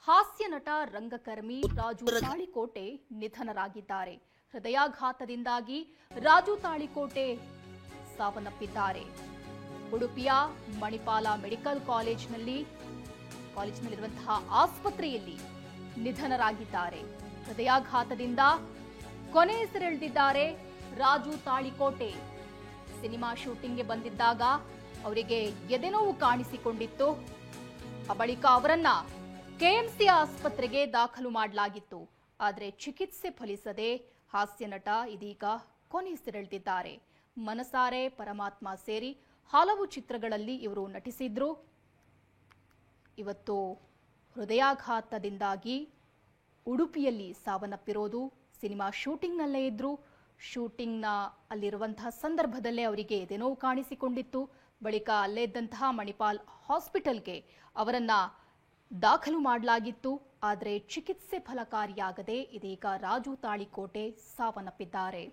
ಹಾಸ್ಯ ನಟ ರಂಗಕರ್ಮಿ ರಾಜು ತಾಳಿಕೋಟೆ ನಿಧನರಾಗಿದ್ದಾರೆ. ಹೃದಯಾಘಾತದಿಂದಾಗಿ ರಾಜು ತಾಳಿಕೋಟೆ ಸಾವನ್ನಪ್ಪಿದ್ದಾರೆ. ಉಡುಪಿಯ ಮಣಿಪಾಲ ಮೆಡಿಕಲ್ ಕಾಲೇಜಿನಲ್ಲಿರುವಂತಹ ಆಸ್ಪತ್ರೆಯಲ್ಲಿ ನಿಧನರಾಗಿದ್ದಾರೆ. ಹೃದಯಾಘಾತದಿಂದ ಕೊನೆಯುಸಿರೆಳೆದಿದ್ದಾರೆ ರಾಜು ತಾಳಿಕೋಟೆ. ಸಿನಿಮಾ ಶೂಟಿಂಗ್ಗೆ ಬಂದಿದ್ದಾಗ ಅವರಿಗೆ ಎದೆನೋವು ಕಾಣಿಸಿಕೊಂಡಿತ್ತು. ಬಳಿಕ ಅವರನ್ನ ಕೆಎಂಸಿ ಆಸ್ಪತ್ರೆಗೆ ದಾಖಲು ಮಾಡಲಾಗಿತ್ತು. ಆದರೆ ಚಿಕಿತ್ಸೆ ಫಲಿಸದೆ ಹಾಸ್ಯ ನಟ ಇದೀಗ ಕೊನೆಯುಸಿರೆಳೆದಿದ್ದಾರೆ. ಮನಸಾರೆ ಪರಮಾತ್ಮ ಸೇರಿ ಹಲವು ಚಿತ್ರಗಳಲ್ಲಿ ಇವರು ನಟಿಸಿದ್ರು. ಇವತ್ತು ಹೃದಯಾಘಾತದಿಂದಾಗಿ ಉಡುಪಿಯಲ್ಲಿ ಸಾವನ್ನಪ್ಪಿರೋದು. ಸಿನಿಮಾ ಶೂಟಿಂಗ್ನಲ್ಲೇ ಇದ್ರು. ಶೂಟಿಂಗ್ನ ಅಲ್ಲಿರುವಂತಹ ಸಂದರ್ಭದಲ್ಲೇ ಅವರಿಗೆ ಎದೆನೋವು ಕಾಣಿಸಿಕೊಂಡಿತ್ತು. ಬಳಿಕ ಅಲ್ಲೇ ಇದ್ದಂತಹ ಮಣಿಪಾಲ್ ಹಾಸ್ಪಿಟಲ್ಗೆ ಅವರನ್ನ ದಾಖಲು ಮಾಡಲಾಗಿತ್ತು. ಆದರೆ ಚಿಕಿತ್ಸೆ ಫಲಕಾರಿಯಾಗದೆ ಇದೀಗ ರಾಜು ತಾಳಿಕೋಟೆ ಸಾವನ್ನಪ್ಪಿದ್ದಾರೆ.